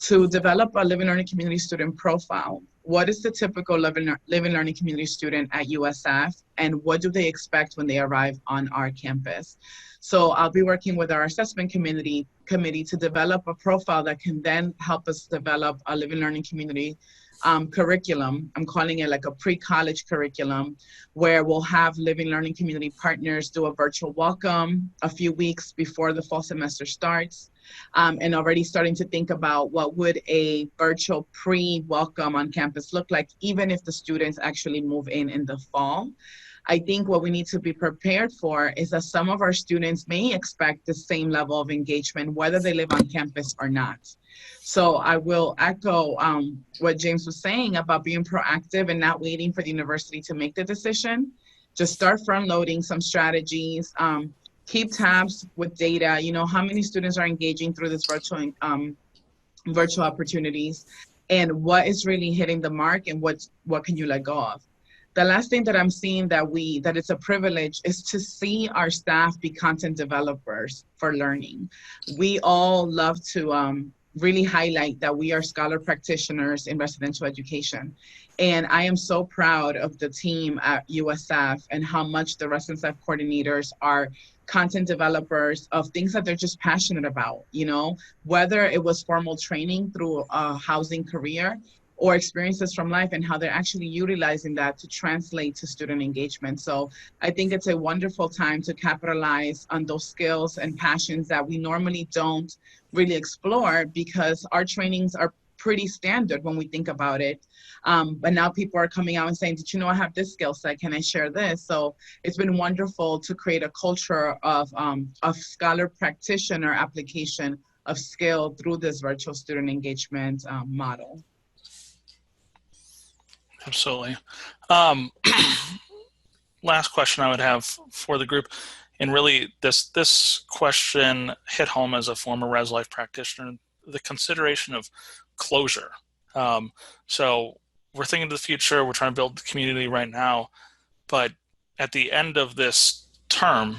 to develop a living learning community student profile. What is the typical living learning community student at USF, and what do they expect when they arrive on our campus? So I'll be working with our assessment committee to develop a profile that can then help us develop a living learning community curriculum. I'm calling it like a pre-college curriculum, where we'll have living learning community partners do a virtual welcome a few weeks before the fall semester starts, and already starting to think about what would a virtual pre-welcome on campus look like, even if the students actually move in the fall. I think what we need to be prepared for is that some of our students may expect the same level of engagement, whether they live on campus or not. So I will echo what James was saying about being proactive and not waiting for the university to make the decision. Just start front loading some strategies, keep tabs with data, you know, how many students are engaging through this virtual opportunities, and what is really hitting the mark, and what can you let go of. The last thing that I'm seeing that it's a privilege is to see our staff be content developers for learning. We all love to really highlight that we are scholar practitioners in residential education. And I am so proud of the team at USF and how much the residence life coordinators are content developers of things that they're just passionate about, you know, whether it was formal training through a housing career or experiences from life, and how they're actually utilizing that to translate to student engagement. So I think it's a wonderful time to capitalize on those skills and passions that we normally don't really explore, because our trainings are pretty standard when we think about it. But now people are coming out and saying, did you know I have this skill set? Can I share this? So it's been wonderful to create a culture of scholar practitioner application of skill through this virtual student engagement model. Absolutely. Last question I would have for the group, and really this question hit home as a former res life practitioner, the consideration of closure. So we're thinking to the future, we're trying to build the community right now, but at the end of this term,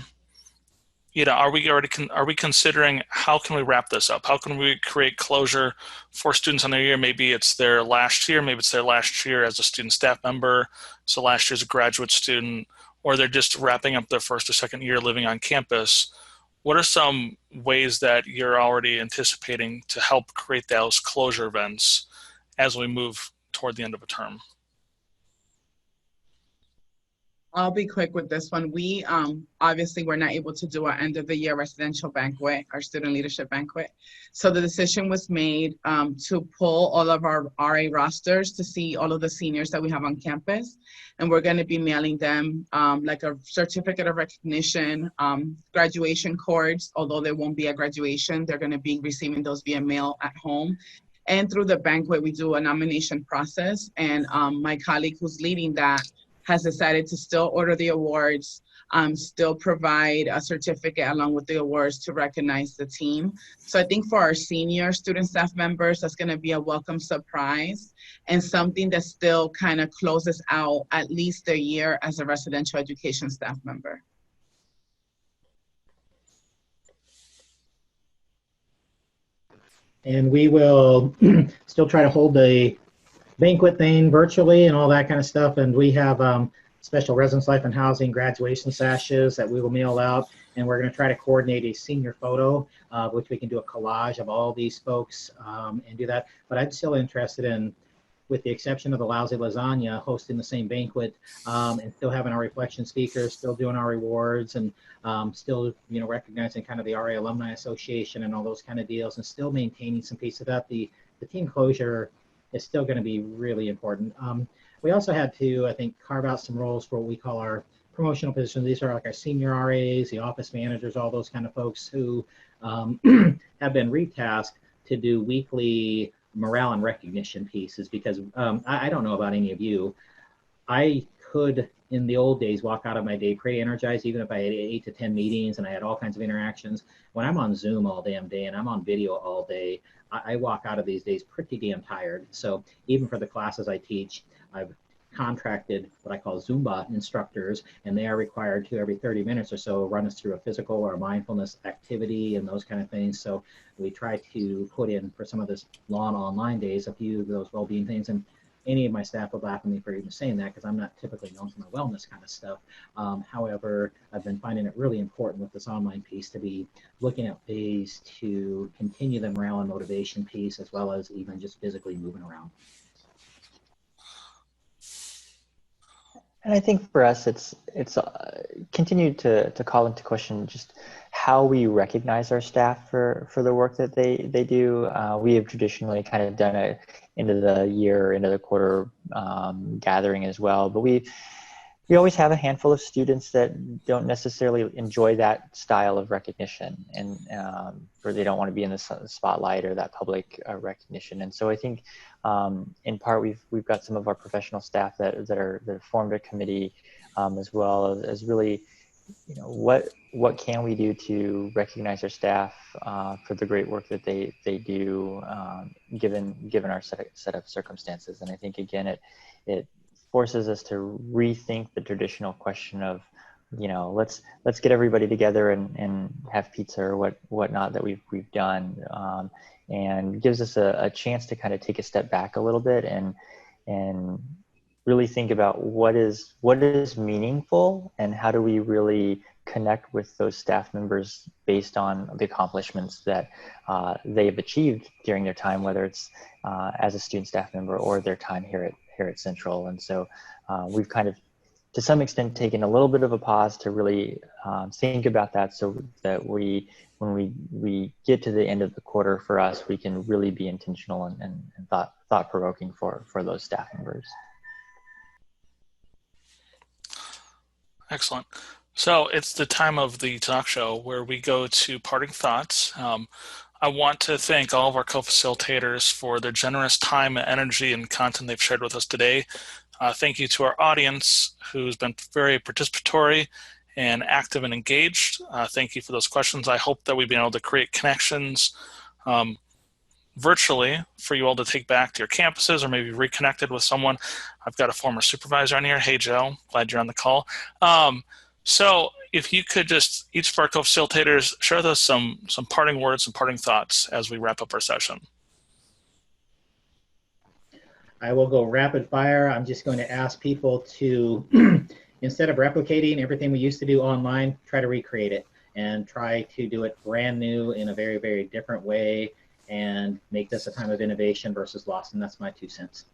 you know, are we considering how can we wrap this up? How can we create closure for students on their year? Maybe it's their last year, maybe it's their last year as a student staff member, so last year as a graduate student, or they're just wrapping up their first or second year living on campus. What are some ways that you're already anticipating to help create those closure events as we move toward the end of a term? I'll be quick with this one. We obviously were not able to do our end of the year residential banquet, our student leadership banquet. So the decision was made to pull all of our RA rosters to see all of the seniors that we have on campus. And we're going to be mailing them like a certificate of recognition, graduation cords, although there won't be a graduation, they're going to be receiving those via mail at home. And through the banquet, we do a nomination process. And my colleague who's leading that has decided to still order the awards, still provide a certificate along with the awards to recognize the team. So I think for our senior student staff members, that's going to be a welcome surprise and something that still kind of closes out at least a year as a residential education staff member. And we will still try to hold the banquet thing virtually and all that kind of stuff. And we have special residence life and housing graduation sashes that we will mail out. And we're going to try to coordinate a senior photo, which we can do a collage of all these folks and do that. But I'm still interested in, with the exception of the lousy lasagna, hosting the same banquet and still having our reflection speakers, still doing our rewards, and still, you know, recognizing kind of the RA Alumni Association and all those kind of deals, and still maintaining some piece of that. The team closure is still going to be really important. We also had to, I think, carve out some roles for what we call our promotional positions. These are like our senior RAs, the office managers, all those kind of folks who have been retasked to do weekly morale and recognition pieces, because I don't know about any of you. I could, in the old days, walk out of my day pretty energized, even if I had 8 to 10 meetings and I had all kinds of interactions. When I'm on Zoom all damn day and I'm on video all day, I walk out of these days pretty damn tired. So even for the classes I teach, I've contracted, what I call Zumba instructors, and they are required to every 30 minutes or so run us through a physical or a mindfulness activity and those kind of things. So we try to put in, for some of this long online days, a few of those well-being things. And any of my staff would laugh at me for even saying that, because I'm not typically known for my wellness kind of stuff. However, I've been finding it really important with this online piece to be looking at ways to continue the morale and motivation piece, as well as even just physically moving around. And I think for us, it's continued to call into question just how we recognize our staff for the work that they do. We have traditionally kind of done a end of the year, end of the quarter gathering as well, but we always have a handful of students that don't necessarily enjoy that style of recognition, and or they don't want to be in the spotlight or that public recognition. And so I think in part we've got some of our professional staff that have formed a committee, as well as really, you know, what can we do to recognize our staff for the great work that they do, given our set of circumstances. And I think again it forces us to rethink the traditional question of, you know, let's get everybody together and have pizza or whatnot that we've done, and gives us a chance to kind of take a step back a little bit and really think about what is meaningful, and how do we really connect with those staff members based on the accomplishments that they have achieved during their time, whether it's as a student staff member or their time here at Central. And so we've kind of, to some extent, taken a little bit of a pause to really think about that, so that when we get to the end of the quarter, for us, we can really be intentional and thought-provoking for those staff members. Excellent. So it's the time of the talk show where we go to parting thoughts. I want to thank all of our co-facilitators for their generous time, energy, and content they've shared with us today. Thank you to our audience, who's been very participatory and active and engaged. Thank you for those questions. I hope that we've been able to create connections virtually for you all to take back to your campuses, or maybe reconnected with someone. I've got a former supervisor on here. Hey, Joe, glad you're on the call. So if you could just, each of our co-facilitators, share with us some parting words and parting thoughts as we wrap up our session. I will go rapid fire. I'm just going to ask people to, instead of replicating everything we used to do online, try to recreate it and try to do it brand new in a very, very different way, and make this a time of innovation versus loss. And that's my 2 cents.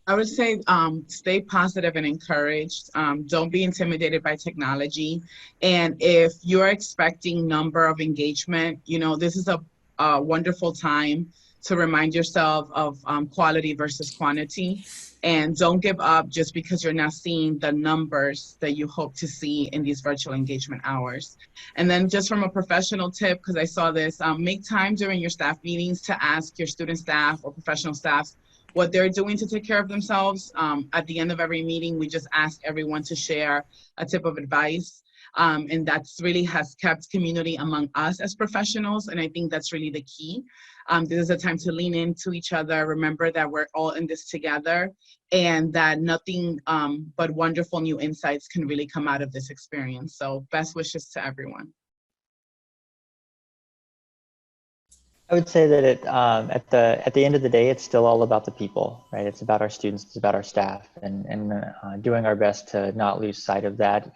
I would say stay positive and encouraged. Don't be intimidated by technology. And if you're expecting number of engagement, you know, this is a wonderful time to remind yourself of quality versus quantity. And don't give up just because you're not seeing the numbers that you hope to see in these virtual engagement hours. And then just from a professional tip, because I saw this, make time during your staff meetings to ask your student staff or professional staff what they're doing to take care of themselves. At the end of every meeting, we just ask everyone to share a tip of advice. And that's really has kept community among us as professionals. And I think that's really the key. This is a time to lean into each other. Remember that we're all in this together, and that nothing but wonderful new insights can really come out of this experience. So best wishes to everyone. I would say that at the end of the day, it's still all about the people, right? It's about our students, it's about our staff, and doing our best to not lose sight of that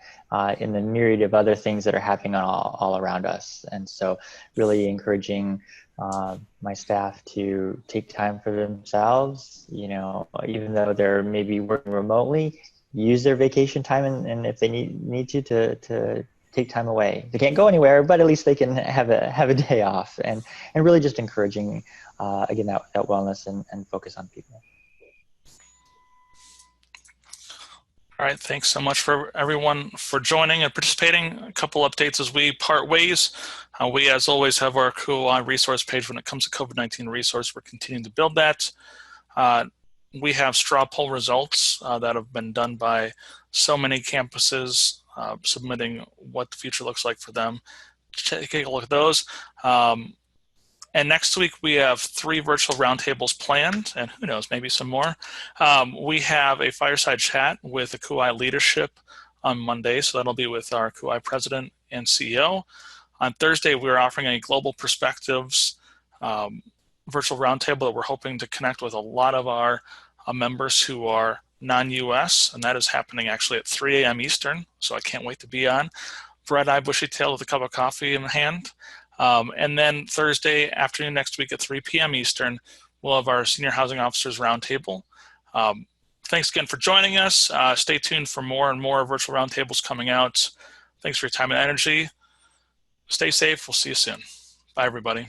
in the myriad of other things that are happening all around us. And so really encouraging my staff to take time for themselves, you know, even though they're maybe working remotely, use their vacation time, and if they need to take time away. They can't go anywhere, but at least they can have a day off, and really just encouraging again that wellness and focus on people. All right, thanks so much for everyone for joining and participating. A couple updates as we part ways. We, as always, have our COI resource page when it comes to COVID-19 resource. We're continuing to build that. We have straw poll results that have been done by so many campuses, submitting what the future looks like for them. Take a look at those. And next week, we have 3 virtual roundtables planned, and who knows, maybe some more. We have a fireside chat with the KUI leadership on Monday, so that'll be with our KUI president and CEO. On Thursday, we're offering a global perspectives virtual roundtable that we're hoping to connect with a lot of our members who are non-US, and that is happening actually at 3 a.m. Eastern, so I can't wait to be on. Bright-eyed, bushy-tailed with a cup of coffee in hand. And then Thursday afternoon next week at 3 p.m. Eastern, we'll have our Senior Housing Officers Roundtable. Thanks again for joining us. Stay tuned for more and more virtual roundtables coming out. Thanks for your time and energy. Stay safe. We'll see you soon. Bye, everybody.